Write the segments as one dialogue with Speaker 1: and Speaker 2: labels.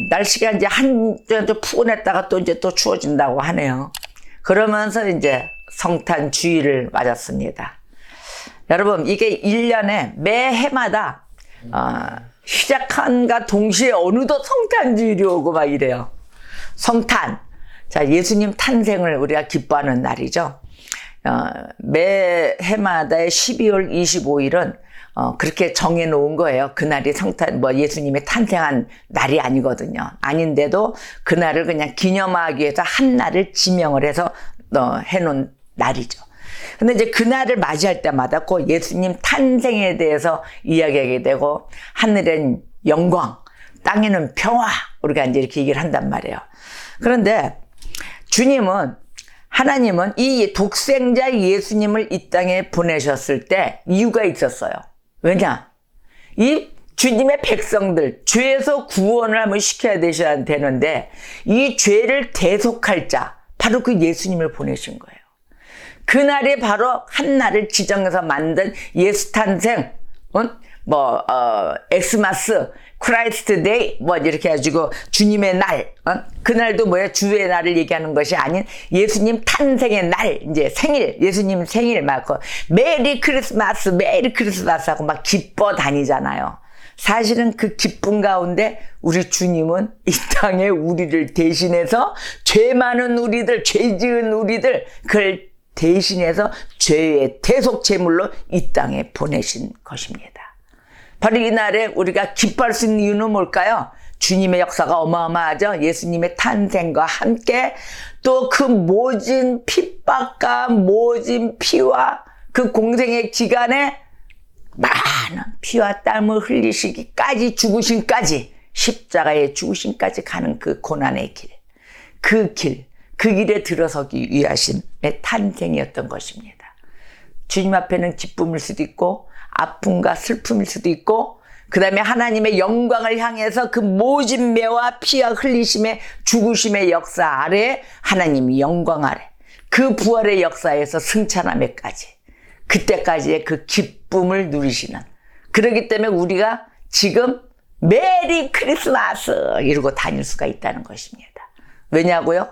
Speaker 1: 날씨가 이제 좀 푸근했다가 또 이제 또 추워진다고 하네요. 그러면서 이제 성탄 주일을 맞았습니다. 여러분, 이게 1년에 매 해마다, 시작한과 동시에 어느덧 성탄 주일이 오고 막 이래요. 성탄. 자, 예수님 탄생을 우리가 기뻐하는 날이죠. 매 해마다의 12월 25일은 그렇게 정해놓은 거예요. 그날이 예수님이 탄생한 날이 아니거든요. 아닌데도 그날을 그냥 기념하기 위해서 한 날을 지명을 해서 해놓은 날이죠. 근데 이제 그날을 맞이할 때마다 꼭 예수님 탄생에 대해서 이야기하게 되고, 하늘엔 영광, 땅에는 평화, 우리가 이제 이렇게 얘기를 한단 말이에요. 그런데 하나님은 이 독생자 예수님을 이 땅에 보내셨을 때 이유가 있었어요. 왜냐? 이 주님의 백성들, 죄에서 구원을 한번 시켜야 되는데, 이 죄를 대속할 자, 바로 그 예수님을 보내신 거예요. 그날이 바로 한 날을 지정해서 만든 예수 탄생, 엑스마스, 크라이스트 데이, 이렇게 해가지고 주님의 날, 그날도 주의 날을 얘기하는 것이 아닌 예수님 탄생의 날, 이제 생일, 예수님 생일 메리 크리스마스 하고 막 기뻐 다니잖아요. 사실은 그 기쁨 가운데 우리 주님은 이 땅에 우리를 대신해서 죄 많은 우리들, 죄 지은 우리들, 그걸 대신해서 죄의 대속 제물로 이 땅에 보내신 것입니다. 바로 이날에 우리가 기뻐할 수 있는 이유는 뭘까요? 주님의 역사가 어마어마하죠. 예수님의 탄생과 함께 또 그 모진 핍박과 모진 피와 그 공생의 기간에 많은 피와 땀을 흘리시기까지, 죽으심까지, 십자가의 죽으심까지 가는 그 고난의 길, 그 길에 들어서기 위하심의 탄생이었던 것입니다. 주님 앞에는 기쁨일 수도 있고, 아픔과 슬픔일 수도 있고, 그 다음에 하나님의 영광을 향해서 그 모진 매와 피와 흘리심의 죽으심의 역사 아래, 하나님이 영광 아래, 그 부활의 역사에서 승천함에까지, 그때까지의 그 기쁨을 누리시는, 그렇기 때문에 우리가 지금 메리 크리스마스 이러고 다닐 수가 있다는 것입니다. 왜냐고요?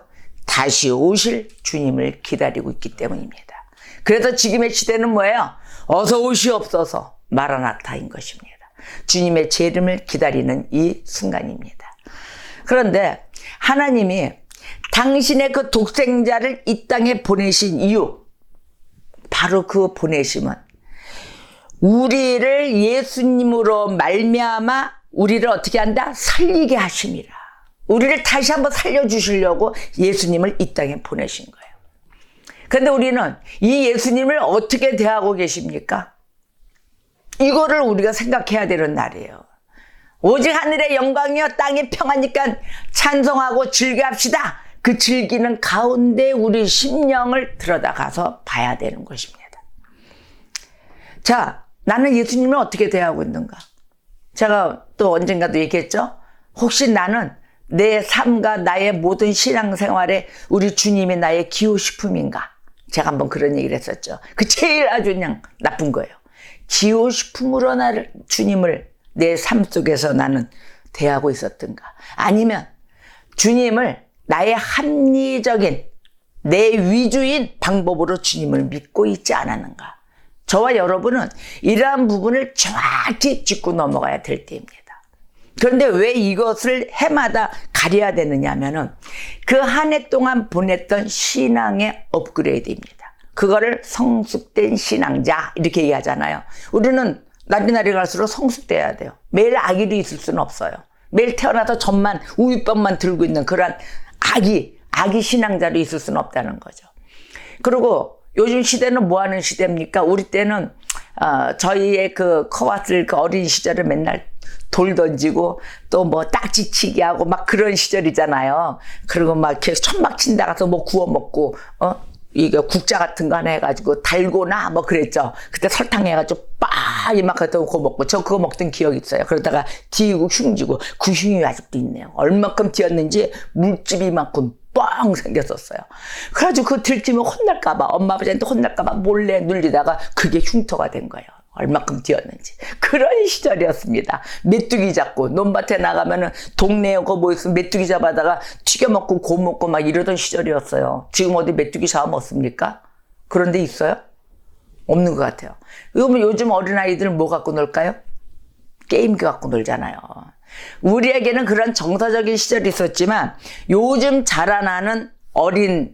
Speaker 1: 다시 오실 주님을 기다리고 있기 때문입니다. 그래서 지금의 시대는 뭐예요? 어서 오시옵소서, 마라나타인 것입니다. 주님의 재림을 기다리는 이 순간입니다. 그런데 하나님이 당신의 그 독생자를 이 땅에 보내신 이유, 바로 그 보내심은 우리를 예수님으로 말미암아 우리를 어떻게 한다? 살리게 하심이라. 우리를 다시 한번 살려주시려고 예수님을 이 땅에 보내신 거예요. 그런데 우리는 이 예수님을 어떻게 대하고 계십니까? 이거를 우리가 생각해야 되는 날이에요. 오직 하늘의 영광이여 땅의 평화니까 찬송하고 즐겨합시다. 그 즐기는 가운데 우리 심령을 들여다가서 봐야 되는 것입니다. 자, 나는 예수님을 어떻게 대하고 있는가? 제가 또 언젠가도 얘기했죠? 혹시 나는 내 삶과 나의 모든 신앙생활에 우리 주님이 나의 기호식품인가? 제가 한번 그런 얘기를 했었죠. 그 제일 아주 그냥 나쁜 거예요. 기호식품으로 주님을 내 삶 속에서 나는 대하고 있었던가? 아니면 주님을 나의 합리적인 내 위주인 방법으로 주님을 믿고 있지 않았는가? 저와 여러분은 이러한 부분을 정확히 짚고 넘어가야 될 때입니다. 그런데 왜 이것을 해마다 가려야 되느냐 하면은 그 한 해 동안 보냈던 신앙의 업그레이드입니다. 그거를 성숙된 신앙자 이렇게 얘기하잖아요. 우리는 날이 갈수록 성숙돼야 돼요. 매일 아기도 있을 수는 없어요. 매일 태어나서 젖만 우유밥만 들고 있는 그런 아기 신앙자로 있을 수는 없다는 거죠. 그리고 요즘 시대는 뭐 하는 시대입니까? 우리 때는 저희의 그 커왔을 그 어린 시절을 맨날 돌 던지고 또 뭐 딱지치기 하고 막 그런 시절이잖아요. 그리고 막 계속 천막 친다 가서 뭐 구워 먹고 이게 국자 같은 거 하나 해가지고 달고나 뭐 그랬죠. 그때 설탕 해가지고 빡 이만큼 그거 먹고 저 그거 먹던 기억이 있어요. 그러다가 뒤고 흉지고 그 흉이 아직도 있네요. 얼마큼 뒤었는지 물집이 이만큼 뻥 생겼었어요. 그래가지고 그 들키면 혼날까봐 엄마 아버지한테 혼날까봐 몰래 눌리다가 그게 흉터가 된 거예요. 얼마큼 뛰었는지. 그런 시절이었습니다. 메뚜기 잡고 논밭에 나가면은 동네에 뭐 있으면 메뚜기 잡아다가 튀겨 먹고 고 먹고 막 이러던 시절이었어요. 지금 어디 메뚜기 잡아 먹습니까? 그런 데 있어요? 없는 것 같아요. 그러면 요즘 어린아이들은 뭐 갖고 놀까요? 게임기 갖고 놀잖아요. 우리에게는 그런 정서적인 시절이 있었지만 요즘 자라나는 어린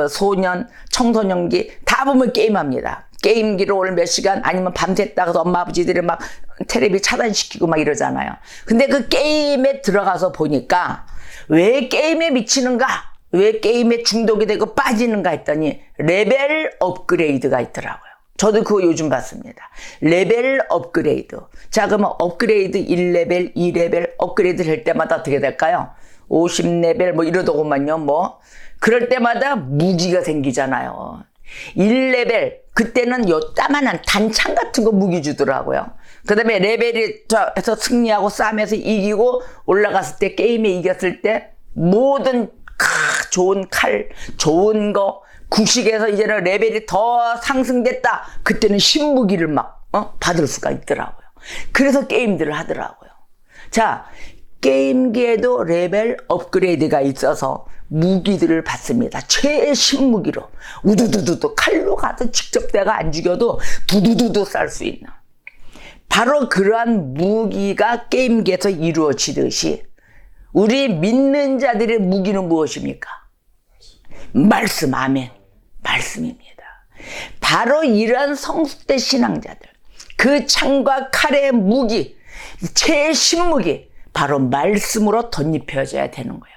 Speaker 1: 소년, 청소년기 다 보면 게임합니다. 게임기로 오늘 몇 시간 아니면 밤새다가 엄마 아버지들이 막 텔레비 차단시키고 막 이러잖아요. 근데 그 게임에 들어가서 보니까 왜 게임에 미치는가? 왜 게임에 중독이 되고 빠지는가 했더니 레벨 업그레이드가 있더라고요. 저도 그거 요즘 봤습니다. 레벨 업그레이드. 자, 그러면 업그레이드 1레벨, 2레벨 업그레이드 될 때마다 어떻게 될까요? 50레벨 뭐 이러더구만요. 뭐 그럴 때마다 무기가 생기잖아요. 1레벨 그때는 요 따만한 단창 같은 거 무기 주더라고요. 그 다음에 레벨이 해서 승리하고 싸움에서 이기고 올라갔을 때 게임에 이겼을 때 모든 좋은 칼, 좋은 거 구식에서 이제는 레벨이 더 상승됐다. 그때는 신무기를 막 받을 수가 있더라고요. 그래서 게임들을 하더라고요. 자, 게임기에도 레벨 업그레이드가 있어서 무기들을 받습니다. 최신 무기로 우두두두두 칼로 가서 직접 내가 안 죽여도 두두두두 쌀 수 있는 바로 그러한 무기가 게임기에서 이루어지듯이 우리 믿는 자들의 무기는 무엇입니까? 말씀, 아멘. 말씀입니다. 바로 이러한 성숙된 신앙자들 그 창과 칼의 무기 최신 무기 바로 말씀으로 덧입혀져야 되는 거예요.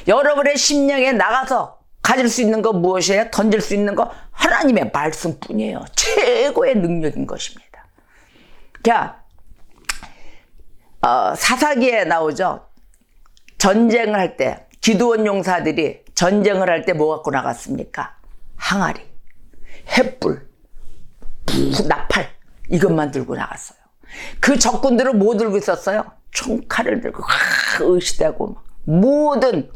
Speaker 1: 여러분의 심령에 나가서 가질 수 있는 거 무엇이에요? 던질 수 있는 거 하나님의 말씀뿐이에요. 최고의 능력인 것입니다. 자, 사사기에 나오죠. 전쟁을 할 때 기드온 용사들이 전쟁을 할 때 뭐 갖고 나갔습니까? 항아리, 횃불, 나팔 이것만 들고 나갔어요. 그 적군들은 뭐 들고 있었어요? 총칼을 들고 의시되고 모든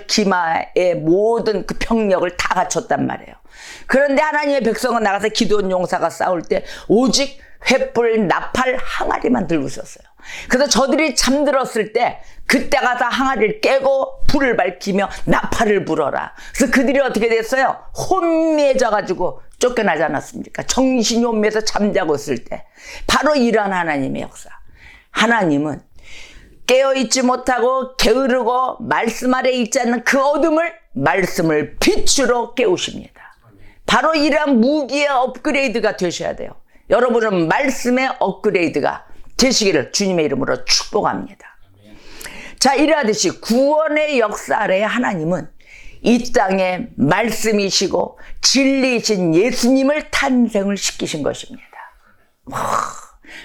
Speaker 1: 기마의 모든 그 병력을 다 갖췄단 말이에요. 그런데 하나님의 백성은 나가서 기드온 용사가 싸울 때 오직 횃불, 나팔, 항아리만 들고 있었어요. 그래서 저들이 잠들었을 때 그때 가서 항아리를 깨고 불을 밝히며 나팔을 불어라. 그래서 그들이 어떻게 됐어요? 혼미해져가지고 쫓겨나지 않았습니까? 정신이 혼미해서 잠자고 있을 때 바로 이러한 하나님의 역사. 하나님은 깨어있지 못하고 게으르고 말씀 아래 있지 않는 그 어둠을 말씀을 빛으로 깨우십니다. 바로 이러한 무기의 업그레이드가 되셔야 돼요. 여러분은 말씀의 업그레이드가 되시기를 주님의 이름으로 축복합니다. 자, 이러하듯이 구원의 역사 아래에 하나님은 이 땅에 말씀이시고 진리이신 예수님을 탄생을 시키신 것입니다.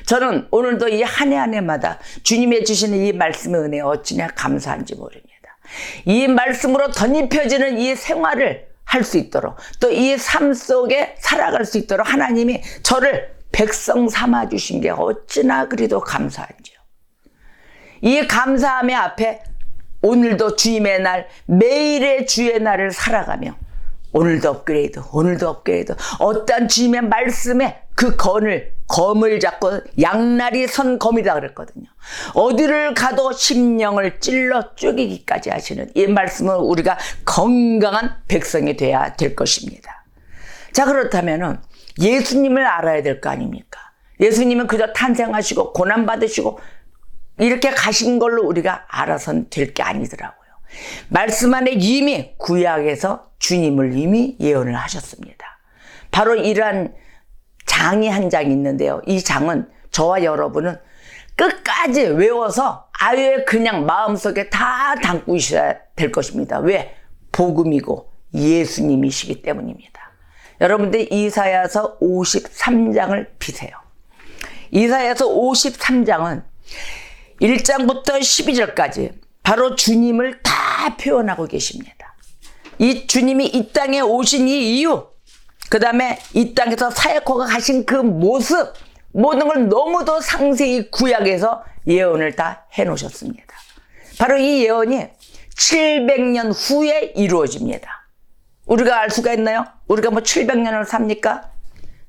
Speaker 1: 저는 오늘도 이 한 해 한 해마다 주님이 주시는 이 말씀의 은혜에 어찌나 감사한지 모릅니다. 이 말씀으로 덧입혀지는 이 생활을 할 수 있도록 또 이 삶 속에 살아갈 수 있도록 하나님이 저를 백성 삼아 주신 게 어찌나 그리도 감사한지요. 이 감사함의 앞에 오늘도 주님의 날, 매일의 주의 날을 살아가며 오늘도 업그레이드, 오늘도 업그레이드. 어떤 주님의 말씀에 그 검을 잡고 양날이 선 검이다 그랬거든요. 어디를 가도 심령을 찔러 쪼개기까지 하시는 이 말씀은 우리가 건강한 백성이 돼야 될 것입니다. 자, 그렇다면은 예수님을 알아야 될 거 아닙니까? 예수님은 그저 탄생하시고 고난받으시고 이렇게 가신 걸로 우리가 알아선 될 게 아니더라고요. 말씀 안에 이미 구약에서 주님을 이미 예언을 하셨습니다. 바로 이러한 장이 한 장이 있는데요. 이 장은 저와 여러분은 끝까지 외워서 아예 그냥 마음속에 다 담고 있어야 될 것입니다. 왜? 복음이고 예수님이시기 때문입니다. 여러분들 이사야서 53장을 피세요. 이사야서 53장은 1장부터 12절까지 바로 주님을 다 표현하고 계십니다. 이 주님이 이 땅에 오신 이 이유, 그 다음에 이 땅에서 사역하고 가신 그 모습, 모든 걸 너무도 상세히 구약에서 예언을 다 해놓으셨습니다. 바로 이 예언이 700년 후에 이루어집니다. 우리가 알 수가 있나요? 우리가 뭐 700년을 삽니까?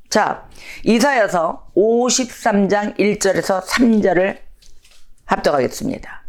Speaker 1: 자, 이사야서 53장 1절에서 3절을 합독하겠습니다.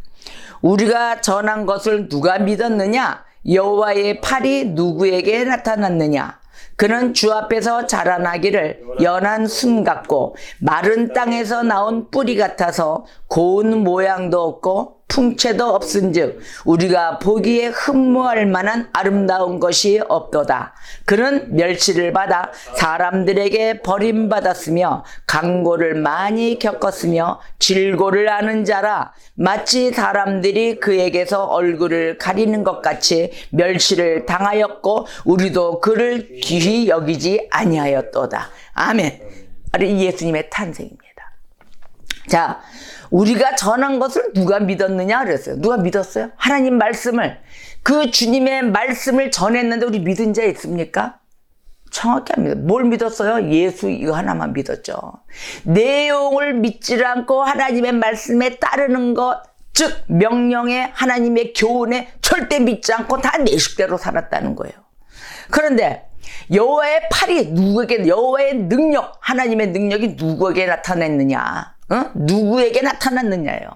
Speaker 1: 우리가 전한 것을 누가 믿었느냐? 여호와의 팔이 누구에게 나타났느냐? 그는 주 앞에서 자라나기를 연한 순 같고 마른 땅에서 나온 뿌리 같아서 고운 모양도 없고 풍채도 없은즉 우리가 보기에 흠모할 만한 아름다운 것이 없도다. 그는 멸시를 받아 사람들에게 버림받았으며 강고를 많이 겪었으며 질고를 아는 자라. 마치 사람들이 그에게서 얼굴을 가리는 것 같이 멸시를 당하였고 우리도 그를 귀히 여기지 아니하였도다. 아멘. 이 예수님의 탄생입니다. 자, 우리가 전한 것을 누가 믿었느냐 그랬어요. 누가 믿었어요? 하나님 말씀을, 그 주님의 말씀을 전했는데 우리 믿은 자 있습니까? 정확히 합니다. 뭘 믿었어요? 예수 이거 하나만 믿었죠. 내용을 믿지 않고 하나님의 말씀에 따르는 것, 즉 명령에 하나님의 교훈에 절대 믿지 않고 다 내 식대로 살았다는 거예요. 그런데 여호와의 팔이 누구에게, 여호와의 능력, 하나님의 능력이 누구에게 나타났느냐? 누구에게 나타났느냐요?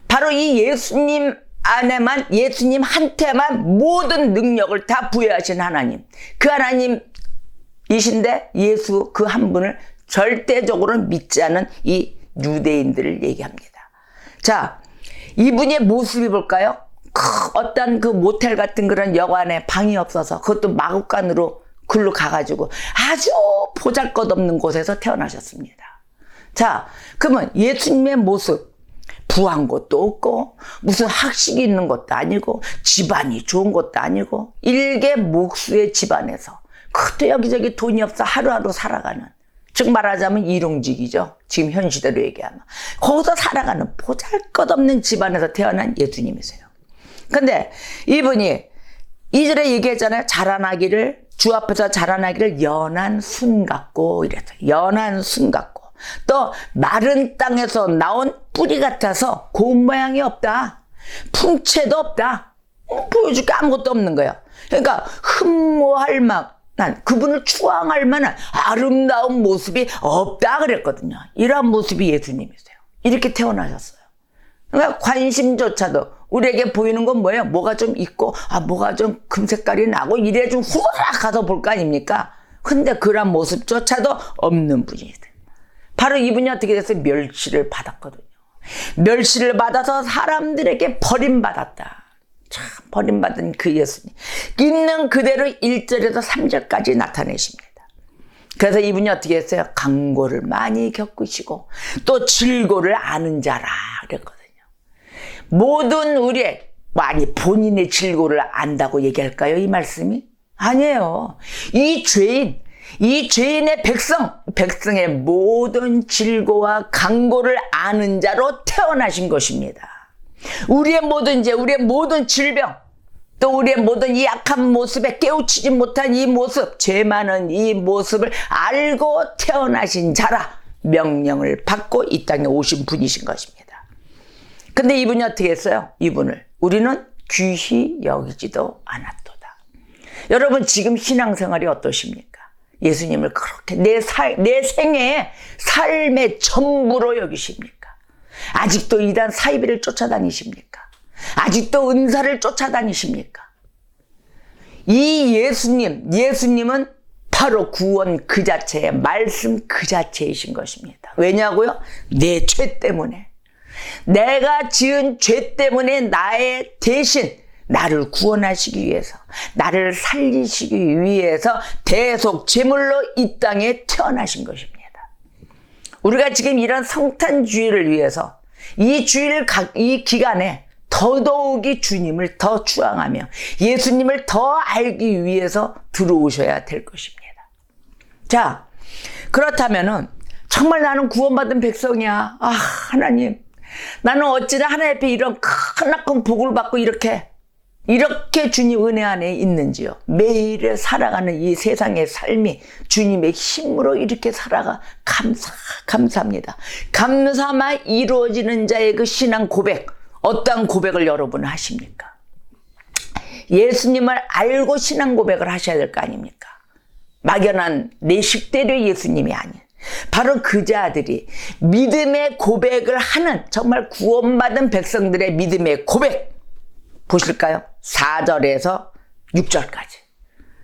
Speaker 1: 바로 이 예수님 안에만, 예수님한테만 모든 능력을 다 부여하신 하나님. 그 하나님이신데 예수 그 한 분을 절대적으로 믿지 않은 이 유대인들을 얘기합니다. 자, 이분의 모습이 볼까요? 어떤 그 모텔 같은 그런 여관에 방이 없어서 그것도 마구간으로 글로 가가지고 아주 보잘것없는 곳에서 태어나셨습니다. 자, 그러면 예수님의 모습, 부한 것도 없고 무슨 학식이 있는 것도 아니고 집안이 좋은 것도 아니고 일개 목수의 집안에서 그것도 여기저기 돈이 없어 하루하루 살아가는, 즉 말하자면 일용직이죠. 지금 현 시대로 얘기하면 거기서 살아가는 보잘것없는 집안에서 태어난 예수님이세요. 근데 이분이 2절에 얘기했잖아요. 자라나기를, 주 앞에서 자라나기를 연한 순 같고 이랬어요. 연한 순 같고 또 마른 땅에서 나온 뿌리 같아서 고운 모양이 없다. 풍채도 없다. 보여줄 게 아무것도 없는 거예요. 그러니까 흠모할 만한, 그분을 추앙할 만한 아름다운 모습이 없다 그랬거든요. 이런 모습이 예수님이세요. 이렇게 태어나셨어요. 그러니까 관심조차도 우리에게 보이는 건 뭐예요? 뭐가 좀 있고 뭐가 좀 금색깔이 나고 이래 좀 후딱 가서 볼 거 아닙니까? 근데 그런 모습조차도 없는 분이세요. 바로 이분이 어떻게 됐어요? 멸시를 받았거든요. 멸시를 받아서 사람들에게 버림받았다. 참 버림받은 그 예수님. 있는 그대로 1절에서 3절까지 나타내십니다. 그래서 이분이 어떻게 했어요? 강고를 많이 겪으시고 또 질고를 아는 자라 그랬거든요. 모든 우리의, 아니 본인의 질고를 안다고 얘기할까요? 이 말씀이? 아니에요. 이 죄인의 백성의 모든 질고와 강고를 아는 자로 태어나신 것입니다. 우리의 모든 죄, 우리의 모든 질병, 또 우리의 모든 이 약한 모습에 깨우치지 못한 이 모습, 죄 많은 이 모습을 알고 태어나신 자라 명령을 받고 이 땅에 오신 분이신 것입니다. 근데 이분이 어떻게 했어요? 이분을 우리는 귀히 여기지도 않았도다. 여러분 지금 신앙생활이 어떠십니까? 예수님을 그렇게 내 생애의 삶의 전부로 여기십니까? 아직도 이단 사이비를 쫓아다니십니까? 아직도 은사를 쫓아다니십니까? 이 예수님은 바로 구원 그 자체의 말씀 그 자체이신 것입니다. 왜냐고요? 내 죄 때문에, 내가 지은 죄 때문에 나의 대신 나를 구원하시기 위해서, 나를 살리시기 위해서 대속 제물로 이 땅에 태어나신 것입니다. 우리가 지금 이런 성탄주의를 위해서 이 기간에 더더욱이 주님을 더 추앙하며 예수님을 더 알기 위해서 들어오셔야 될 것입니다. 자, 그렇다면은 정말 나는 구원받은 백성이야. 하나님, 나는 어찌나 하나님 앞에 이런 크나큰 복을 받고 이렇게 주님 은혜 안에 있는지요. 매일 살아가는 이 세상의 삶이 주님의 힘으로 이렇게 살아가 감사합니다. 감사만 이루어지는 자의 그 신앙 고백, 어떠한 고백을 여러분 하십니까? 예수님을 알고 신앙 고백을 하셔야 될 거 아닙니까? 막연한 내 식대로 예수님이 아닌 바로 그 자들이 믿음의 고백을 하는 정말 구원받은 백성들의 믿음의 고백 보실까요? 4절에서 6절까지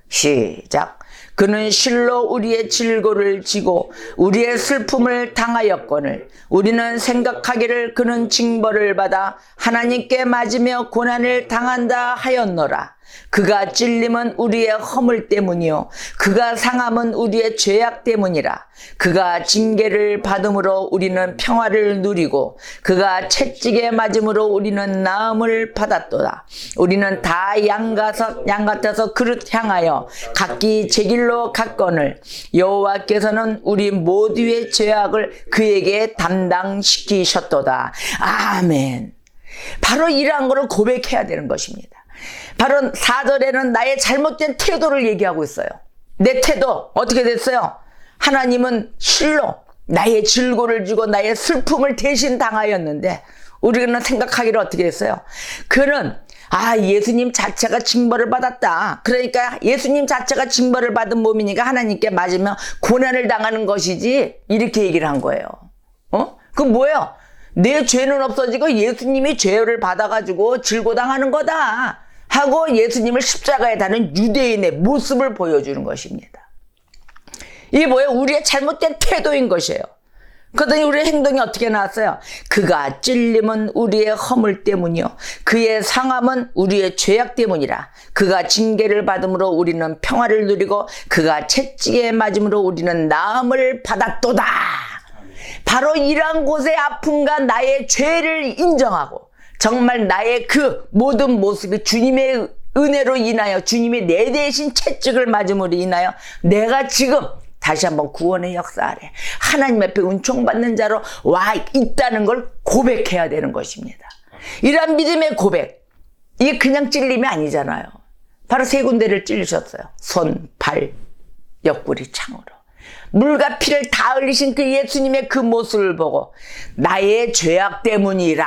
Speaker 1: 시작. 그는 실로 우리의 질고를 지고 우리의 슬픔을 당하였거늘 우리는 생각하기를 그는 징벌을 받아 하나님께 맞으며 고난을 당한다 하였노라. 그가 찔림은 우리의 허물 때문이요 그가 상함은 우리의 죄악 때문이라. 그가 징계를 받음으로 우리는 평화를 누리고 그가 채찍에 맞음으로 우리는 나음을 받았도다. 우리는 다 양 같아서 그릇 향하여 각기 제 길로 갔거늘 여호와께서는 우리 모두의 죄악을 그에게 담당시키셨도다. 아멘. 바로 이러한 것을 고백해야 되는 것입니다. 바로 4절에는 나의 잘못된 태도를 얘기하고 있어요. 내 태도 어떻게 됐어요? 하나님은 실로 나의 질고를 주고 나의 슬픔을 대신 당하였는데 우리는 생각하기를 어떻게 했어요? 그는 예수님 자체가 징벌을 받았다. 그러니까 예수님 자체가 징벌을 받은 몸이니까 하나님께 맞으면 고난을 당하는 것이지 이렇게 얘기를 한 거예요. 그건 뭐예요? 내 죄는 없어지고 예수님이 죄를 받아가지고 질고당하는 거다 하고 예수님을 십자가에 다는 유대인의 모습을 보여주는 것입니다. 이게 뭐예요? 우리의 잘못된 태도인 것이에요. 그러더니 우리의 행동이 어떻게 나왔어요? 그가 찔림은 우리의 허물 때문이요 그의 상함은 우리의 죄악 때문이라. 그가 징계를 받음으로 우리는 평화를 누리고 그가 채찍에 맞음으로 우리는 나음을 받았도다. 바로 이러한 곳의 아픔과 나의 죄를 인정하고 정말 나의 그 모든 모습이 주님의 은혜로 인하여 주님이 내 대신 채찍을 맞음으로 인하여 내가 지금 다시 한번 구원의 역사 아래 하나님 앞에 은총받는 자로 와 있다는 걸 고백해야 되는 것입니다. 이러한 믿음의 고백, 이게 그냥 찔림이 아니잖아요. 바로 3군데를 찔리셨어요. 손, 발, 옆구리 창으로. 물과 피를 다 흘리신 그 예수님의 그 모습을 보고 나의 죄악 때문이라.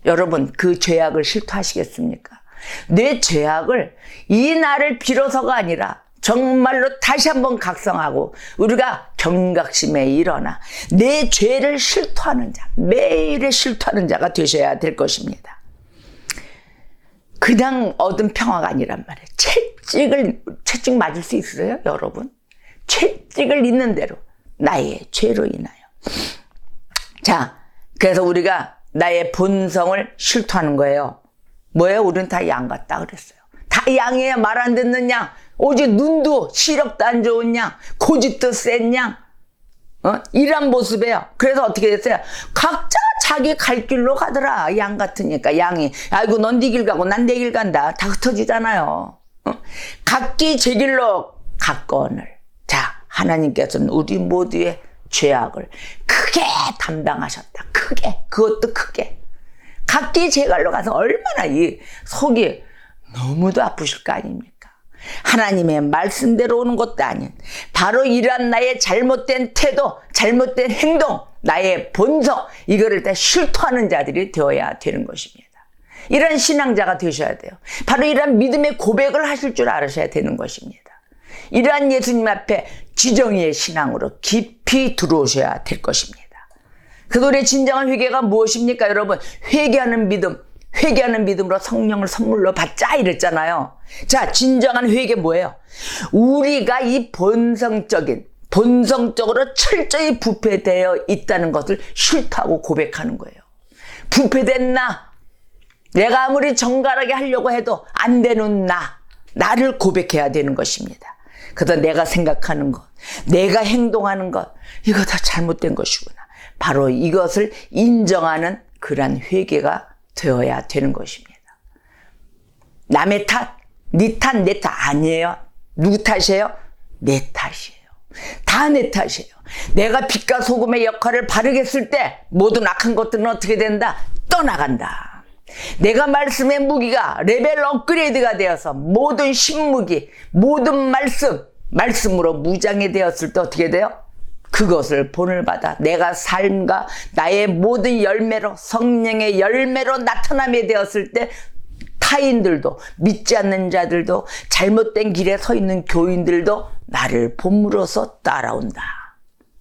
Speaker 1: 여러분, 그 죄악을 실토하시겠습니까? 내 죄악을 이 날을 빌어서가 아니라 정말로 다시 한번 각성하고 우리가 경각심에 일어나 내 죄를 실토하는 자, 매일의 실토하는 자가 되셔야 될 것입니다. 그냥 얻은 평화가 아니란 말이에요. 채찍 맞을 수 있으세요, 여러분? 채찍을 있는 대로 나의 죄로 인하여. 자, 그래서 우리가 나의 본성을 실토하는 거예요. 뭐예요? 우리는 다 양 같다 그랬어요. 다 양이에요. 말 안 듣는 양. 오직 눈도 시력도 안 좋은 양. 고집도 센 양. 이런 모습이에요. 그래서 어떻게 됐어요? 각자 자기 갈 길로 가더라. 양 같으니까 양이. 아이고 넌 네 길 가고 난 내 길 간다. 다 흩어지잖아요. 각기 제 길로 갔거늘. 자, 하나님께서는 우리 모두의 죄악을 크게 담당하셨다. 크게. 그것도 크게. 각기 제 갈로 가서 얼마나 이 속이 너무도 아프실 거 아닙니까? 하나님의 말씀대로 오는 것도 아닌 바로 이러한 나의 잘못된 태도, 잘못된 행동, 나의 본성, 이거를 다 실토하는 자들이 되어야 되는 것입니다. 이런 신앙자가 되셔야 돼요. 바로 이러한 믿음의 고백을 하실 줄 알으셔야 되는 것입니다. 이러한 예수님 앞에 지정의의 신앙으로 깊이 들어오셔야 될 것입니다. 그 우리의 진정한 회개가 무엇입니까, 여러분? 회개하는 믿음, 회개하는 믿음으로 성령을 선물로 받자 이랬잖아요. 자, 진정한 회개 뭐예요? 우리가 이 본성적으로 철저히 부패되어 있다는 것을 실토하고 고백하는 거예요. 부패된 내가 아무리 정갈하게 하려고 해도 안 되는 나를 고백해야 되는 것입니다. 그래서 내가 생각하는 것, 내가 행동하는 것, 이거 다 잘못된 것이구나. 바로 이것을 인정하는 그러한 회개가 되어야 되는 것입니다. 남의 탓, 네 탓, 내 탓 아니에요. 누구 탓이에요? 내 탓이에요. 다 내 탓이에요. 내가 빛과 소금의 역할을 바르게 했을 때 모든 악한 것들은 어떻게 된다? 떠나간다. 내가 말씀의 무기가 레벨 업그레이드가 되어서 모든 신무기, 모든 말씀으로 무장이 되었을 때 어떻게 돼요? 그것을 본을 받아 내가 삶과 나의 모든 열매로 성령의 열매로 나타나게 되었을 때 타인들도, 믿지 않는 자들도, 잘못된 길에 서 있는 교인들도 나를 본물로서 따라온다.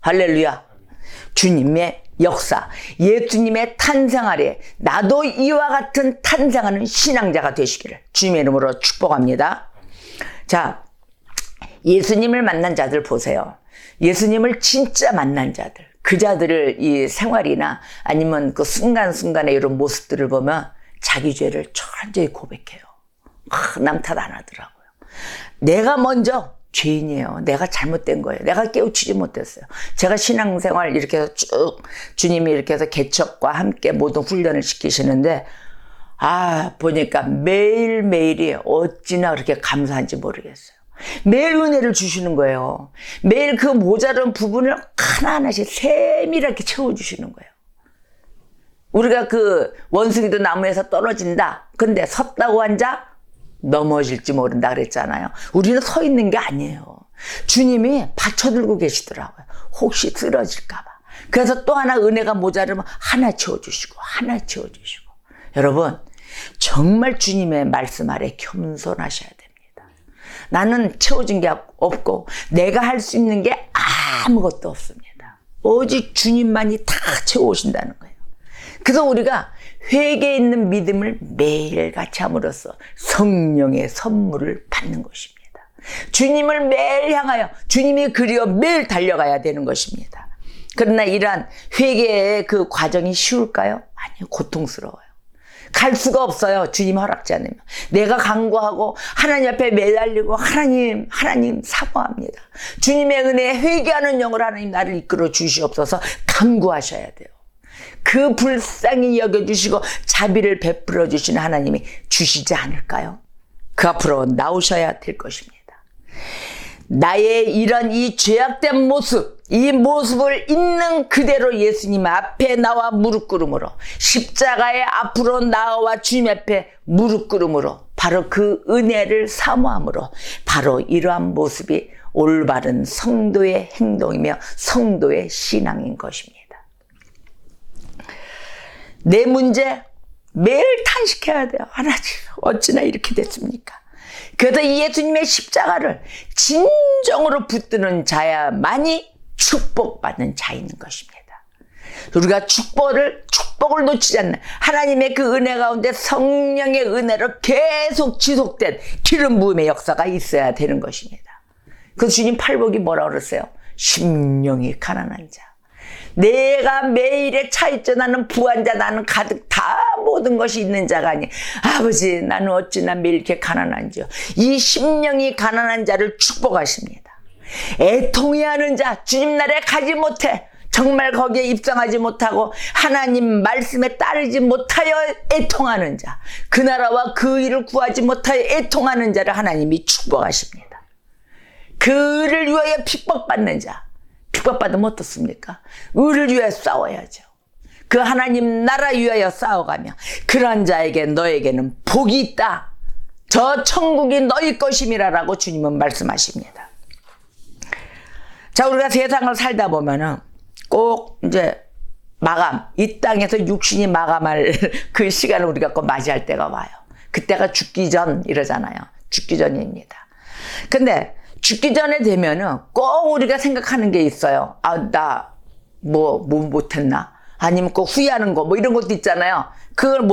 Speaker 1: 할렐루야. 주님의 역사, 예수님의 탄생 아래 나도 이와 같은 탄생하는 신앙자가 되시기를 주님의 이름으로 축복합니다. 자, 예수님을 만난 자들 보세요. 예수님을 진짜 만난 자들, 그 자들을 이 생활이나 아니면 그 순간순간의 이런 모습들을 보면 자기 죄를 철저히 고백해요. 남 탓 안 하더라고요. 내가 먼저 죄인이에요. 내가 잘못된 거예요. 내가 깨우치지 못했어요. 제가 신앙생활 이렇게 해서 쭉 주님이 이렇게 해서 개척과 함께 모든 훈련을 시키시는데 보니까 매일매일이 어찌나 그렇게 감사한지 모르겠어요. 매일 은혜를 주시는 거예요. 매일 그 모자란 부분을 하나하나씩 세밀하게 채워주시는 거예요. 우리가 그 원숭이도 나무에서 떨어진다. 근데 섰다고 앉아 넘어질지 모른다 그랬잖아요. 우리는 서 있는 게 아니에요. 주님이 받쳐들고 계시더라고요. 혹시 쓰러질까 봐. 그래서 또 하나 은혜가 모자르면 하나 채워주시고 하나 채워주시고. 여러분 정말 주님의 말씀 아래 겸손하셔야 됩니다. 나는 채워진 게 없고 내가 할 수 있는 게 아무것도 없습니다. 오직 주님만이 다 채워오신다는 거예요. 그래서 우리가 회개에 있는 믿음을 매일같이 함으로써 성령의 선물을 받는 것입니다. 주님을 매일 향하여 주님이 그리워 매일 달려가야 되는 것입니다. 그러나 이러한 회개의 그 과정이 쉬울까요? 아니요, 고통스러워요. 갈 수가 없어요. 주님 허락지 않으면. 내가 간구하고 하나님 앞에 매달리고 하나님 사모합니다. 주님의 은혜에 회개하는 영으로 하나님 나를 이끌어 주시옵소서 간구하셔야 돼요. 그 불쌍히 여겨주시고 자비를 베풀어 주시는 하나님이 주시지 않을까요? 그 앞으로 나오셔야 될 것입니다. 나의 이런 이 죄악된 모습, 이 모습을 있는 그대로 예수님 앞에 나와 무릎 꿇음으로, 십자가의 앞으로 나와 주님 앞에 무릎 꿇음으로, 바로 그 은혜를 사모함으로, 바로 이러한 모습이 올바른 성도의 행동이며 성도의 신앙인 것입니다. 내 문제 매일 탄식해야 돼요. 하나님 어찌나 이렇게 됐습니까? 그래서 예수님의 십자가를 진정으로 붙드는 자야만이 축복받는 자인 것입니다. 우리가 축복을 놓치지 않는 하나님의 그 은혜 가운데 성령의 은혜로 계속 지속된 기름 부음의 역사가 있어야 되는 것입니다. 그 주님 팔복이 뭐라 그랬어요? 심령이 가난한 자. 내가 매일에 차있죠. 나는 부한 자, 나는 가득 다 모든 것이 있는 자가 아니. 아버지, 나는 어찌나 매일 이렇게 가난한지요. 이 심령이 가난한 자를 축복하십니다. 애통해하는 자, 주님 나라에 가지 못해. 정말 거기에 입성하지 못하고 하나님 말씀에 따르지 못하여 애통하는 자, 그 나라와 그 일을 구하지 못하여 애통하는 자를 하나님이 축복하십니다. 그를 위하여 핍박받는 자, 핍박받으면 어떻습니까? 의를 위하여 싸워야죠. 그 하나님 나라 위하여 싸워가며 그런 자에게 너에게는 복이 있다. 저 천국이 너희 것임이라라고 주님은 말씀하십니다. 자, 우리가 세상을 살다 보면은 꼭 이제 마감, 이 땅에서 육신이 마감할 그 시간을 우리가 꼭 맞이할 때가 와요. 그때가 죽기 전 이러잖아요. 죽기 전입니다. 근데 죽기 전에 되면은 꼭 우리가 생각하는 게 있어요. 나 뭐 못했나? 아니면 꼭 후회하는 거, 뭐 이런 것도 있잖아요. 그걸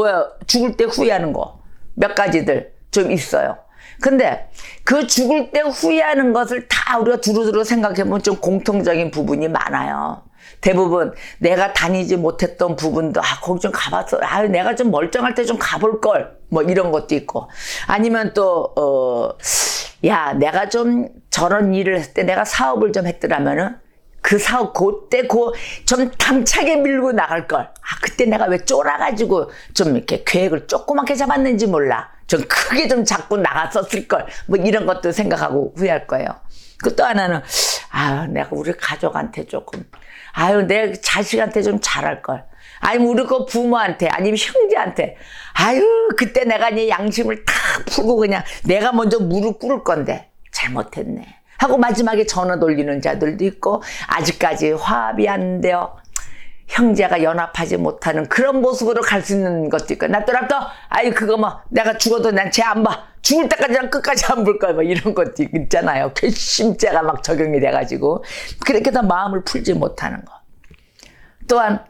Speaker 1: 죽을 때 후회하는 거. 몇 가지들 좀 있어요. 근데 그 죽을 때 후회하는 것을 다 우리가 두루두루 생각해보면 좀 공통적인 부분이 많아요. 대부분 내가 다니지 못했던 부분도 거기 좀 가봤어. 내가 좀 멀쩡할 때 좀 가볼 걸. 뭐 이런 것도 있고. 아니면 또 내가 좀 저런 일을 했을 때 내가 사업을 좀 했더라면은 그 사업 그때 좀 당차게 밀고 나갈 걸. 그때 내가 왜 쫄아가지고 좀 이렇게 계획을 조그맣게 잡았는지 몰라. 좀 크게 좀 잡고 나갔었을 걸. 뭐 이런 것도 생각하고 후회할 거예요. 그 또 하나는 내가 우리 가족한테 조금 내 자식한테 좀 잘할 걸. 아니면 우리 그 부모한테 아니면 형제한테 그때 내가 이제 양심을 탁 풀고 그냥 내가 먼저 무릎 꿇을 건데 잘못했네 하고 마지막에 전화 돌리는 자들도 있고 아직까지 화합이 안 돼요. 형제가 연합하지 못하는 그런 모습으로 갈 수 있는 것도 있고, 나 또 아이 그거 뭐 내가 죽어도 난 쟤 안 봐, 죽을 때까지 난 끝까지 안 볼 거야, 뭐 이런 것도 있잖아요. 괘씸죄가 막 적용이 돼가지고 그렇게 더 마음을 풀지 못하는 거. 또한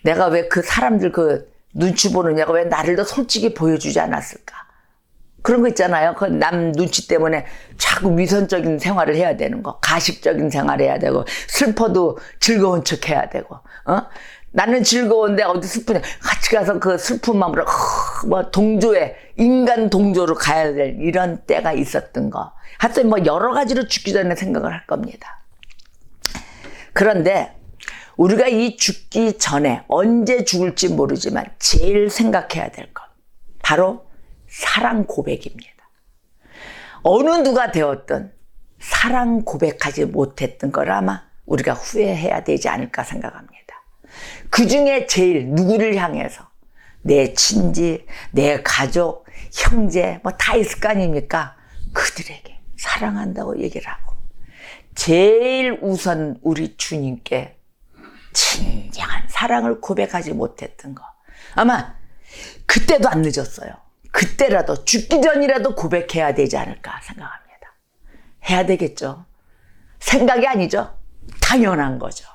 Speaker 1: 내가 왜 그 사람들 그 눈치 보느냐고 왜 나를 더 솔직히 보여주지 않았을까, 그런 거 있잖아요. 그 남 눈치 때문에 자꾸 위선적인 생활을 해야 되는 거, 가식적인 생활을 해야 되고, 슬퍼도 즐거운 척 해야 되고, 나는 즐거운데 어디 슬프냐, 같이 가서 그 슬픈 마음으로 인간 동조로 가야 될 이런 때가 있었던 거. 하여튼 뭐 여러 가지로 죽기 전에 생각을 할 겁니다. 그런데 우리가 이 죽기 전에 언제 죽을지 모르지만 제일 생각해야 될 것, 바로 사랑 고백입니다. 어느 누가 되었든 사랑 고백하지 못했던 걸 아마 우리가 후회해야 되지 않을까 생각합니다. 그 중에 제일 누구를 향해서, 내 친지, 내 가족, 형제 뭐 다 있을 거 아닙니까? 그들에게 사랑한다고 얘기를 하고, 제일 우선 우리 주님께 진정한 사랑을 고백하지 못했던 거, 아마 그때도 안 늦었어요. 그때라도 죽기 전이라도 고백해야 되지 않을까 생각합니다. 해야 되겠죠. 생각이 아니죠. 당연한 거죠.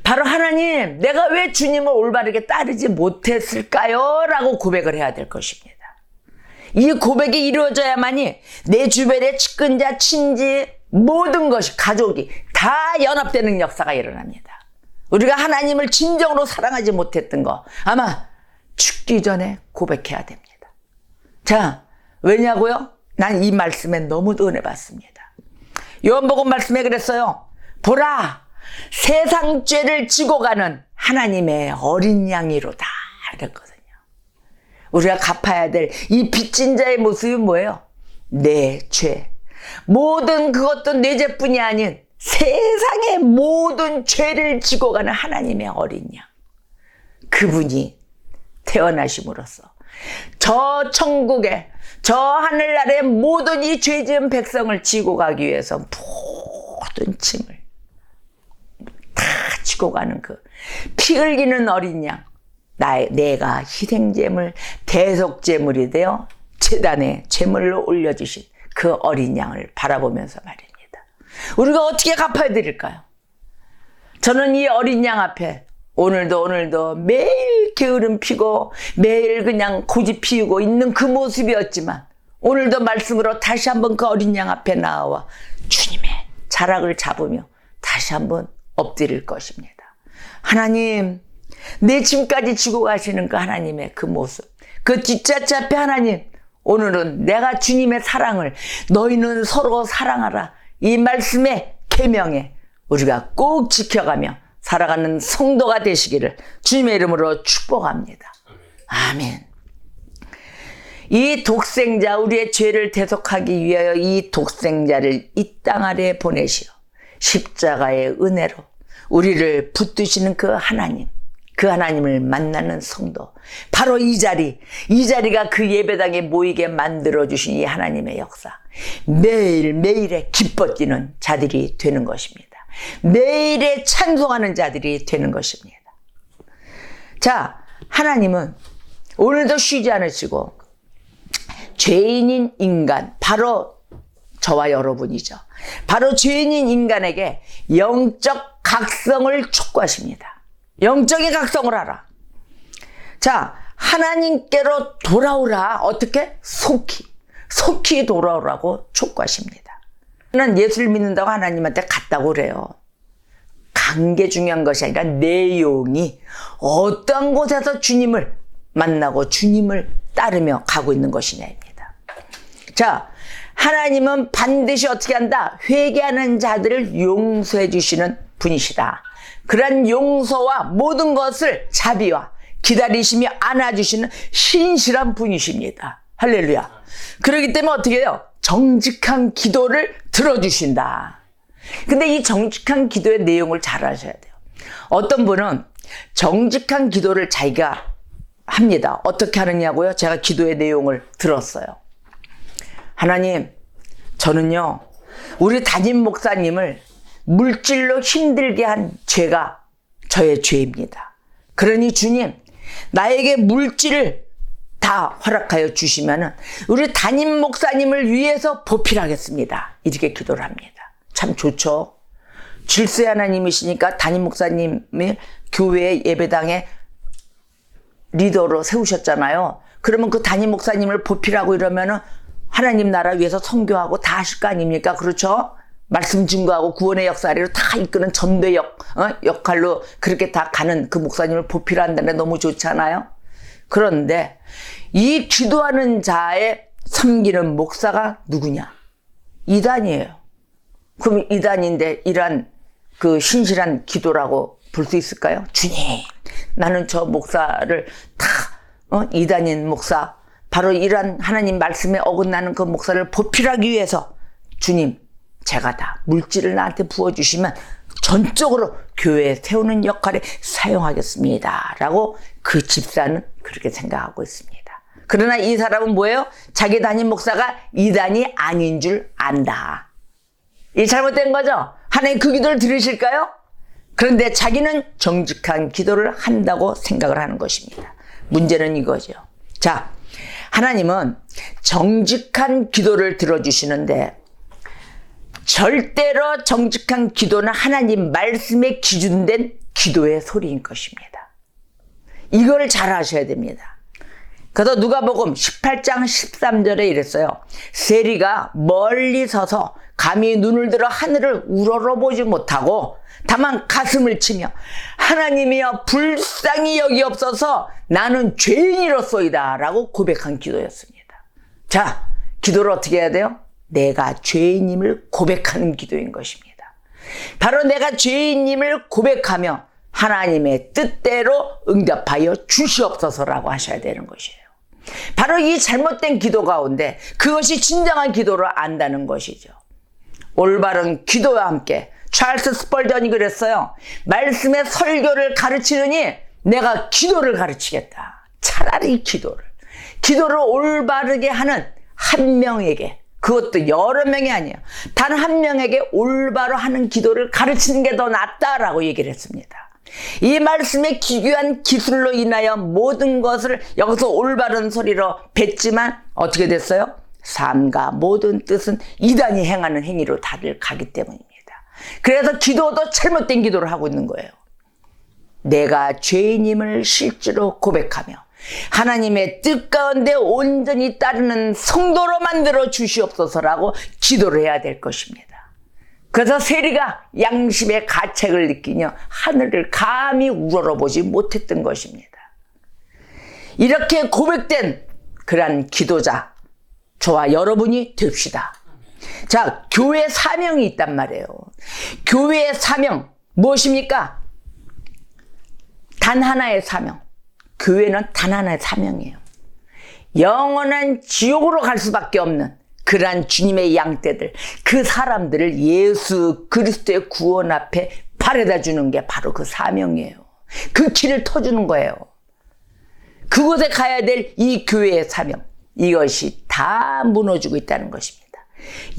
Speaker 1: 바로 하나님, 내가 왜 주님을 올바르게 따르지 못했을까요? 라고 고백을 해야 될 것입니다. 이 고백이 이루어져야만이 내 주변의 측근자, 친지, 모든 것이, 가족이 다 연합되는 역사가 일어납니다. 우리가 하나님을 진정으로 사랑하지 못했던 거 아마 죽기 전에 고백해야 됩니다. 자, 왜냐고요? 난 이 말씀에 너무 은혜 받습니다. 요한복음 말씀에 그랬어요. 보라, 세상 죄를 지고 가는 하나님의 어린 양이로다, 그랬거든요. 우리가 갚아야 될 이 빚진 자의 모습이 뭐예요? 내 죄, 모든 그것도 내 죄뿐이 아닌 세상의 모든 죄를 지고 가는 하나님의 어린 양, 그분이 태어나심으로써 저 천국에, 저 하늘나라의 모든 이 죄 지은 백성을 지고 가기 위해서 모든 짐을 다 지고 가는 그 피 흘리는 어린 양, 내가 희생제물, 대속제물이 되어 제단에 제물로 올려주신 그 어린 양을 바라보면서 말입니다. 우리가 어떻게 갚아야 드릴까요? 저는 이 어린 양 앞에 오늘도 매일 게으름 피고 매일 그냥 고집 피우고 있는 그 모습이었지만, 오늘도 말씀으로 다시 한번 그 어린 양 앞에 나와 주님의 자락을 잡으며 다시 한번 엎드릴 것입니다. 하나님, 내 짐까지 지고 가시는 그 하나님의 그 모습, 그 뒷자치 앞에 하나님, 오늘은 내가 주님의 사랑을, 너희는 서로 사랑하라, 이 말씀의 계명에 우리가 꼭 지켜가며 살아가는 성도가 되시기를 주님의 이름으로 축복합니다. 아멘. 이 독생자, 우리의 죄를 대속하기 위하여 이 독생자를 이 땅 아래에 보내시어 십자가의 은혜로 우리를 붙드시는 그 하나님, 그 하나님을 만나는 성도, 바로 이 자리가 그 예배당에 모이게 만들어주신 이 하나님의 역사, 매일매일에 기뻐 뛰는 자들이 되는 것입니다. 매일에 찬송하는 자들이 되는 것입니다. 자, 하나님은 오늘도 쉬지 않으시고 죄인인 인간, 바로 저와 여러분이죠. 바로 죄인인 인간에게 영적 각성을 촉구하십니다. 영적인 각성을 하라. 자, 하나님께로 돌아오라. 어떻게? 속히 돌아오라고 촉구하십니다. 저는 예수를 믿는다고 하나님한테 갔다고 그래요. 간 게 중요한 것이 아니라 내용이 어떤 곳에서 주님을 만나고 주님을 따르며 가고 있는 것이냐입니다. 자, 하나님은 반드시 어떻게 한다? 회개하는 자들을 용서해 주시는 분이시다. 그런 용서와 모든 것을 자비와 기다리시며 안아주시는 신실한 분이십니다. 할렐루야. 그렇기 때문에 어떻게 해요? 정직한 기도를 들어주신다. 근데 이 정직한 기도의 내용을 잘 아셔야 돼요. 어떤 분은 정직한 기도를 자기가 합니다. 어떻게 하느냐고요? 제가 기도의 내용을 들었어요. 하나님, 저는요, 우리 담임 목사님을 물질로 힘들게 한 죄가 저의 죄입니다. 그러니 주님, 나에게 물질을 다 허락하여 주시면은 우리 담임 목사님을 위해서 보필하겠습니다. 이렇게 기도를 합니다. 참 좋죠. 질서 하나님이시니까 담임 목사님을 교회 예배당에 리더로 세우셨잖아요. 그러면 그 담임 목사님을 보필하고 이러면은 하나님 나라 위해서 선교하고 다 하실 거 아닙니까? 그렇죠? 말씀 증거하고 구원의 역사를 다 이끄는 전도 역할로 그렇게 다 가는 그 목사님을 보필한다는 게 너무 좋잖아요. 그런데 이 기도하는 자의 섬기는 목사가 누구냐? 이단이에요. 그럼 이단인데 이러한 그 신실한 기도라고 볼 수 있을까요? 주님, 나는 저 목사를 다 이단인 목사, 바로 이러한 하나님 말씀에 어긋나는 그 목사를 보필하기 위해서 주님, 제가 다 물질을 나한테 부어주시면 전적으로 교회에 세우는 역할에 사용하겠습니다. 라고 그 집사는 그렇게 생각하고 있습니다. 그러나 이 사람은 뭐예요? 자기 담임 목사가 이단이 아닌 줄 안다. 이 잘못된 거죠? 하나님 그 기도를 들으실까요? 그런데 자기는 정직한 기도를 한다고 생각을 하는 것입니다. 문제는 이거죠. 자, 하나님은 정직한 기도를 들어주시는데 절대로 정직한 기도는 하나님 말씀에 기준된 기도의 소리인 것입니다. 이걸 잘 아셔야 됩니다. 그래서 누가복음 18장 13절에 이랬어요. 세리가 멀리 서서 감히 눈을 들어 하늘을 우러러보지 못하고 다만 가슴을 치며 하나님이여 불쌍히 여기옵소서 나는 죄인이로소이다 라고 고백한 기도였습니다. 자, 기도를 어떻게 해야 돼요? 내가 죄인임을 고백하는 기도인 것입니다. 바로 내가 죄인임을 고백하며 하나님의 뜻대로 응답하여 주시옵소서라고 하셔야 되는 것이에요. 바로 이 잘못된 기도 가운데 그것이 진정한 기도를 안다는 것이죠. 올바른 기도와 함께 찰스 스펄전이 그랬어요. 말씀의 설교를 가르치느니 내가 기도를 가르치겠다. 차라리 기도를 올바르게 하는 한 명에게, 그것도 여러 명이 아니에요. 단 한 명에게 올바로 하는 기도를 가르치는 게 더 낫다라고 얘기를 했습니다. 이 말씀의 기괴한 기술로 인하여 모든 것을 여기서 올바른 소리로 뱉지만 어떻게 됐어요? 삶과 모든 뜻은 이단이 행하는 행위로 다들 가기 때문입니다. 그래서 기도도 잘못된 기도를 하고 있는 거예요. 내가 죄인임을 실제로 고백하며 하나님의 뜻 가운데 온전히 따르는 성도로 만들어 주시옵소서라고 기도를 해야 될 것입니다. 그래서 세리가 양심의 가책을 느끼며 하늘을 감히 우러러보지 못했던 것입니다. 이렇게 고백된 그러한 기도자, 저와 여러분이 됩시다. 자, 교회 사명이 있단 말이에요. 교회의 사명 무엇입니까? 단 하나의 사명. 교회는 단 하나의 사명이에요. 영원한 지옥으로 갈 수밖에 없는 그러한 주님의 양떼들, 그 사람들을 예수 그리스도의 구원 앞에 바래다 주는 게 바로 그 사명이에요. 그 길을 터주는 거예요. 그곳에 가야 될 이 교회의 사명, 이것이 다 무너지고 있다는 것입니다.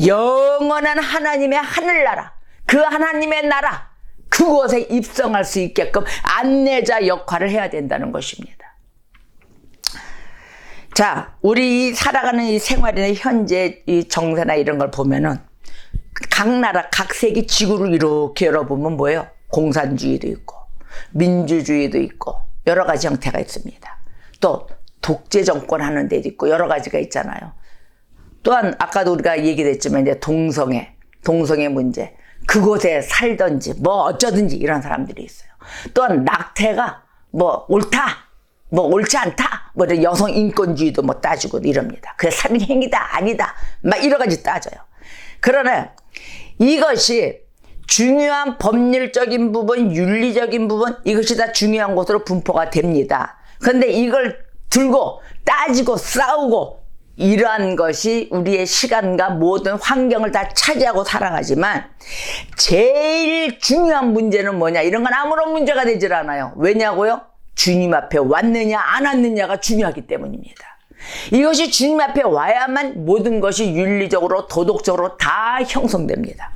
Speaker 1: 영원한 하나님의 하늘나라, 그 하나님의 나라, 그곳에 입성할 수 있게끔 안내자 역할을 해야 된다는 것입니다. 자, 우리 살아가는 이 생활이나 현재 이 정세나 이런 걸 보면은 각 나라, 각 세계 지구를 이렇게 열어보면 뭐예요? 공산주의도 있고, 민주주의도 있고, 여러 가지 형태가 있습니다. 또 독재 정권 하는 데도 있고, 여러 가지가 있잖아요. 또한 아까도 우리가 얘기했지만 이제 동성애 문제, 그곳에 살든지 뭐 어쩌든지 이런 사람들이 있어요. 또한 낙태가 뭐 옳다, 뭐 옳지 않다, 뭐 여성 인권주의도 뭐 따지고 이럽니다. 그게 살인행위다 아니다 막 여러 가지 따져요. 그러나 이것이 중요한 법률적인 부분, 윤리적인 부분, 이것이 다 중요한 것으로 분포가 됩니다. 그런데 이걸 들고 따지고 싸우고 이러한 것이 우리의 시간과 모든 환경을 다 차지하고 살아가지만 제일 중요한 문제는 뭐냐? 이런 건 아무런 문제가 되질 않아요. 왜냐고요? 주님 앞에 왔느냐 안 왔느냐가 중요하기 때문입니다. 이것이 주님 앞에 와야만 모든 것이 윤리적으로 도덕적으로 다 형성됩니다.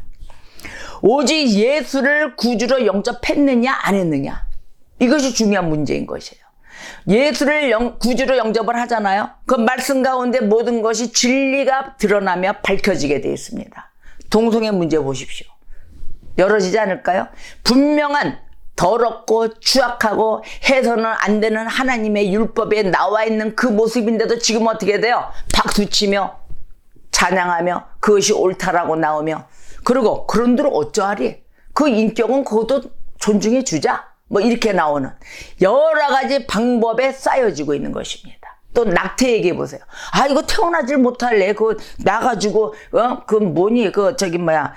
Speaker 1: 오직 예수를 구주로 영접했느냐 안 했느냐, 이것이 중요한 문제인 것이에요. 예수를 구주로 영접을 하잖아요. 그 말씀 가운데 모든 것이 진리가 드러나며 밝혀지게 되어 있습니다. 동성애 문제 보십시오. 열어지지 않을까요? 분명한 더럽고 추악하고 해서는 안 되는 하나님의 율법에 나와 있는 그 모습인데도 지금 어떻게 돼요? 박수치며 찬양하며 그것이 옳다라고 나오며, 그리고 그런들 어쩌하리, 그 인격은 그것도 존중해 주자, 뭐 이렇게 나오는 여러 가지 방법에 쌓여지고 있는 것입니다. 또 낙태 얘기해 보세요. 아, 이거 태어나질 못할래, 그 나가지고 그 뭐니, 그 저기 뭐야,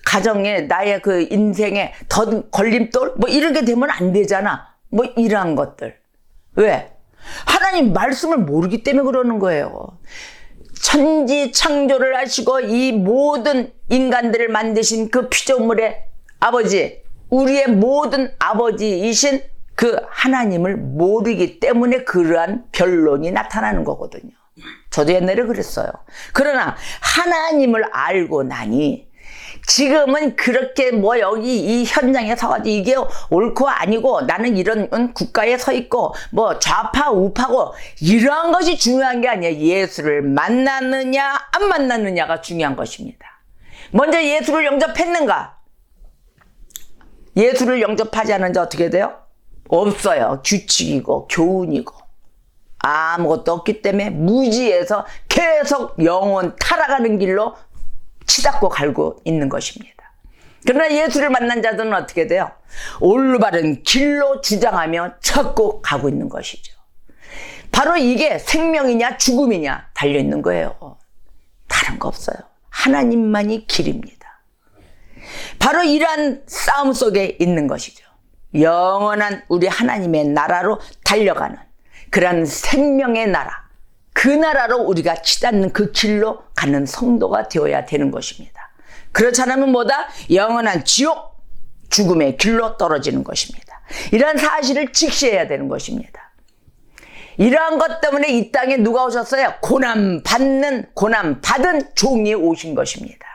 Speaker 1: 가정에 나의 그 인생에 더 걸림돌 뭐 이렇게 되면 안 되잖아, 뭐 이러한 것들. 왜? 하나님 말씀을 모르기 때문에 그러는 거예요. 천지 창조를 하시고 이 모든 인간들을 만드신 그 피조물의 아버지, 우리의 모든 아버지이신 그 하나님을 모르기 때문에 그러한 변론이 나타나는 거거든요. 저도 옛날에 그랬어요. 그러나 하나님을 알고 나니 지금은 그렇게 뭐 여기 이 현장에 서가지고 이게 옳고 아니고 나는 이런 국가에 서 있고 뭐 좌파 우파고 이러한 것이 중요한 게 아니에요. 예수를 만났느냐 안 만났느냐가 중요한 것입니다. 먼저 예수를 영접했는가? 예수를 영접하지 않은 자 어떻게 돼요? 없어요. 규칙이고 교훈이고 아무것도 없기 때문에 무지에서 계속 영혼 타락하는 길로 치닫고 갈고 있는 것입니다. 그러나 예수를 만난 자들은 어떻게 돼요? 올바른 길로 주장하며 찾고 가고 있는 것이죠. 바로 이게 생명이냐 죽음이냐 달려있는 거예요. 다른 거 없어요. 하나님만이 길입니다. 바로 이러한 싸움 속에 있는 것이죠. 영원한 우리 하나님의 나라로 달려가는 그러한 생명의 나라, 그 나라로 우리가 치닫는 그 길로 가는 성도가 되어야 되는 것입니다. 그렇지 않으면 뭐다? 영원한 지옥, 죽음의 길로 떨어지는 것입니다. 이러한 사실을 직시해야 되는 것입니다. 이러한 것 때문에 이 땅에 누가 오셨어요? 고난받은 종이 오신 것입니다.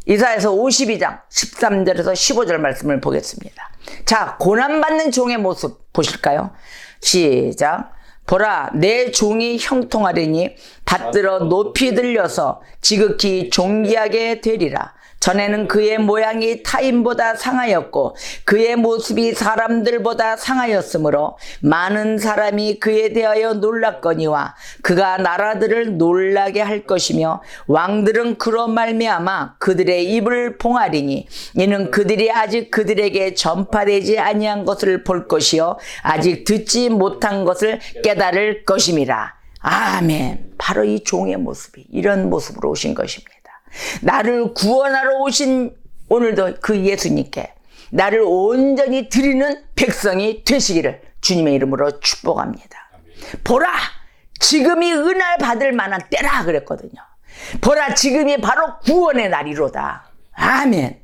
Speaker 1: 이사야서 52장 13절에서 15절 말씀을 보겠습니다. 자, 고난받는 종의 모습 보실까요? 시작. 보라, 내 종이 형통하리니 받들어 높이 들려서 지극히 존귀하게 되리라. 전에는 그의 모양이 타인보다 상하였고 그의 모습이 사람들보다 상하였으므로 많은 사람이 그에 대하여 놀랐거니와 그가 나라들을 놀라게 할 것이며 왕들은 그로 말미암아 그들의 입을 봉하리니 이는 그들이 아직 그들에게 전파되지 아니한 것을 볼 것이요 아직 듣지 못한 것을 깨달을 것임이라. 아멘. 바로 이 종의 모습이 이런 모습으로 오신 것입니다. 나를 구원하러 오신 오늘도 그 예수님께 나를 온전히 드리는 백성이 되시기를 주님의 이름으로 축복합니다. 보라, 지금이 은혜를 받을 만한 때라 그랬거든요. 보라, 지금이 바로 구원의 날이로다. 아멘.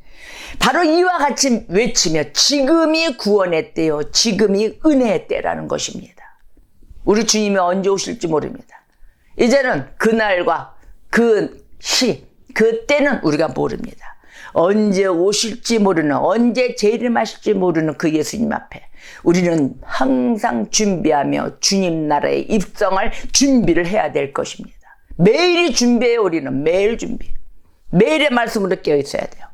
Speaker 1: 바로 이와 같이 외치며 지금이 구원의 때요 지금이 은혜의 때라는 것입니다. 우리 주님이 언제 오실지 모릅니다. 이제는 그날과 그 그때는 우리가 모릅니다. 언제 오실지 모르는, 언제 재림하실지 모르는 그 예수님 앞에 우리는 항상 준비하며 주님 나라에 입성할 준비를 해야 될 것입니다. 매일이 준비해요. 우리는 매일 준비. 매일의 말씀으로 깨어 있어야 돼요.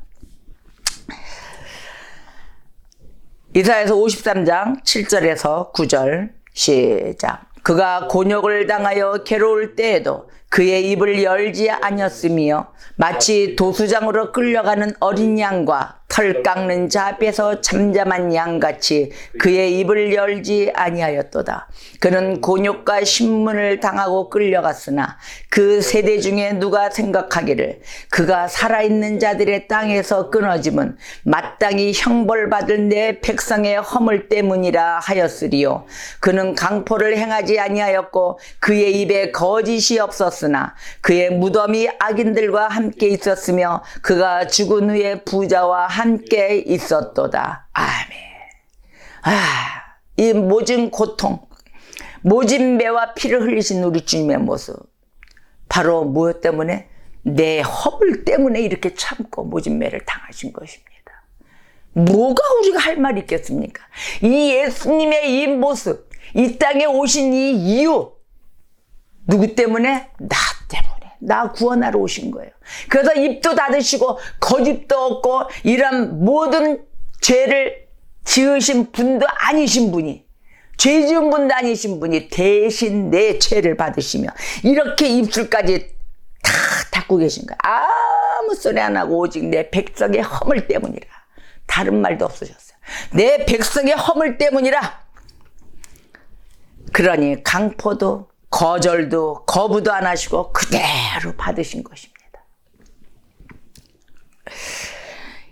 Speaker 1: 이사야서 53장 7절에서 9절 시작. 그가 곤욕을 당하여 괴로울 때에도 그의 입을 열지 아니었으며 마치 도수장으로 끌려가는 어린 양과 털 깎는 자 앞에서 잠잠한 양같이 그의 입을 열지 아니하였도다. 그는 곤욕과 신문을 당하고 끌려갔으나 그 세대 중에 누가 생각하기를 그가 살아있는 자들의 땅에서 끊어짐은 마땅히 형벌받을 내 백성의 허물 때문이라 하였으리요. 그는 강포를 행하지 아니하였고 그의 입에 거짓이 없었으나 그의 무덤이 악인들과 함께 있었으며 그가 죽은 후에 부자와 함께 있었도다. 아멘. 이 모진 고통, 모진 매와 피를 흘리신 우리 주님의 모습, 바로 무엇 때문에? 내 허물 때문에 이렇게 참고 모진매를 당하신 것입니다. 뭐가 우리가 할 말이 있겠습니까? 이 예수님의 이 모습, 이 땅에 오신 이 이유, 누구 때문에? 나 때문에. 나 구원하러 오신 거예요. 그래서 입도 닫으시고 거짓도 없고 이런 모든 죄를 지으신 분도 아니신 분이, 죄 지은 분도 아니신 분이 대신 내 죄를 받으시며 이렇게 입술까지 다 닫고 계신 거예요. 아무 소리 안 하고 오직 내 백성의 허물 때문이라. 다른 말도 없으셨어요. 내 백성의 허물 때문이라. 그러니 강포도 거절도 거부도 안 하시고 그대로 받으신 것입니다.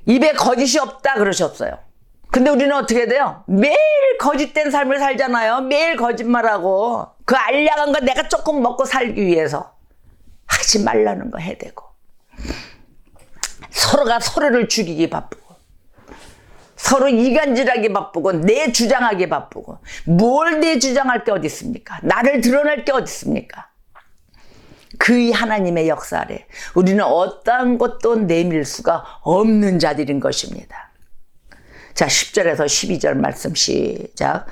Speaker 1: 입에 거짓이 없다 그러셨어요. 근데 우리는 어떻게 돼요? 매일 거짓된 삶을 살잖아요. 매일 거짓말하고 그 알량한 거 내가 조금 먹고 살기 위해서 하지 말라는 거 해대고, 서로가 서로를 죽이기 바쁘고, 서로 이간질하기 바쁘고, 내 주장하기 바쁘고. 뭘 내 주장할 게 어디 있습니까? 나를 드러낼 게 어디 있습니까? 그 하나님의 역사 아래 우리는 어떠한 것도 내밀 수가 없는 자들인 것입니다. 자, 10절에서 12절 말씀 시작.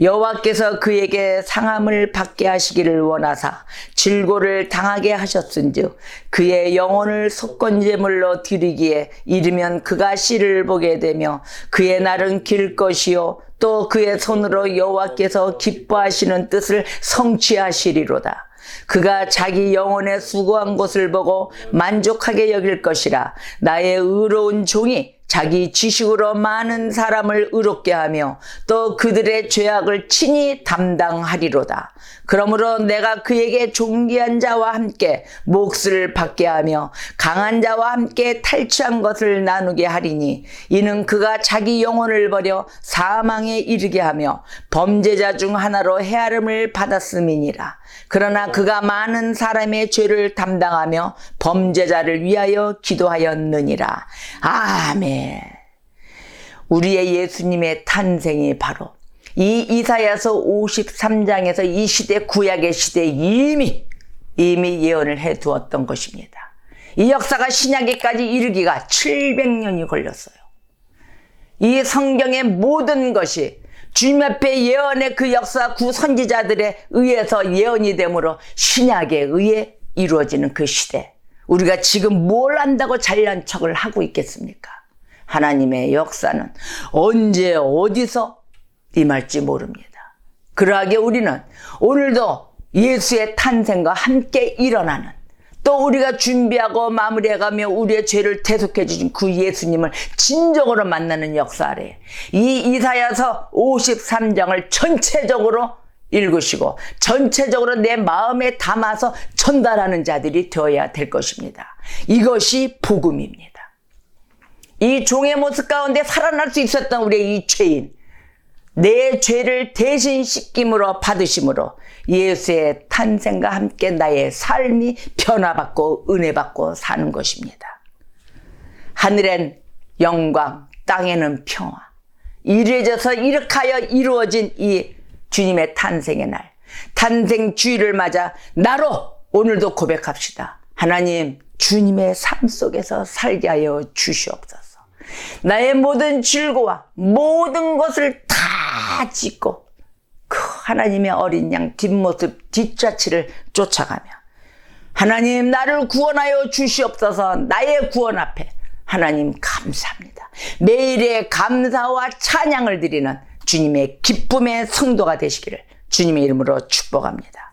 Speaker 1: 여호와께서 그에게 상함을 받게 하시기를 원하사 질고를 당하게 하셨은즉 그의 영혼을 속건제물로 드리기에 이르면 그가 씨를 보게 되며 그의 날은 길 것이요 또 그의 손으로 여호와께서 기뻐하시는 뜻을 성취하시리로다. 그가 자기 영혼의 수고한 것을 보고 만족하게 여길 것이라. 나의 의로운 종이 자기 지식으로 많은 사람을 의롭게 하며 또 그들의 죄악을 친히 담당하리로다. 그러므로 내가 그에게 존귀한 자와 함께 몫을 받게 하며 강한 자와 함께 탈취한 것을 나누게 하리니 이는 그가 자기 영혼을 버려 사망에 이르게 하며 범죄자 중 하나로 헤아림을 받았음이니라. 그러나 그가 많은 사람의 죄를 담당하며 범죄자를 위하여 기도하였느니라. 아멘. 우리의 예수님의 탄생이 바로 이 이사야서 53장에서 이 시대, 구약의 시대에 이미 예언을 해두었던 것입니다. 이 역사가 신약에까지 이르기가 700년이 걸렸어요. 이 성경의 모든 것이 주님 앞에 예언의 그 역사 구 선지자들에 의해서 예언이 되므로 신약에 의해 이루어지는 그 시대, 우리가 지금 뭘 안다고 잘난 척을 하고 있겠습니까? 하나님의 역사는 언제 어디서 임할지 모릅니다. 그러하게 우리는 오늘도 예수의 탄생과 함께 일어나는, 또 우리가 준비하고 마무리해가며 우리의 죄를 대속해 주신 그 예수님을 진정으로 만나는 역사 아래 이 이사야서 53장을 전체적으로 읽으시고 전체적으로 내 마음에 담아서 전달하는 자들이 되어야 될 것입니다. 이것이 복음입니다. 이 종의 모습 가운데 살아날 수 있었던 우리의 이 죄인, 내 죄를 대신 씻김으로 받으심으로 예수의 탄생과 함께 나의 삶이 변화받고 은혜받고 사는 것입니다. 하늘엔 영광, 땅에는 평화. 이래져서 이렇게 하여 이루어진 이 주님의 탄생의 날, 탄생 주일을 맞아 나로 오늘도 고백합시다. 하나님, 주님의 삶 속에서 살게 하여 주시옵소서. 나의 모든 질고와 모든 것을 다 짓고 그 하나님의 어린 양 뒷모습 뒷자치를 쫓아가며 하나님 나를 구원하여 주시옵소서. 나의 구원 앞에 하나님 감사합니다. 매일의 감사와 찬양을 드리는 주님의 기쁨의 성도가 되시기를 주님의 이름으로 축복합니다.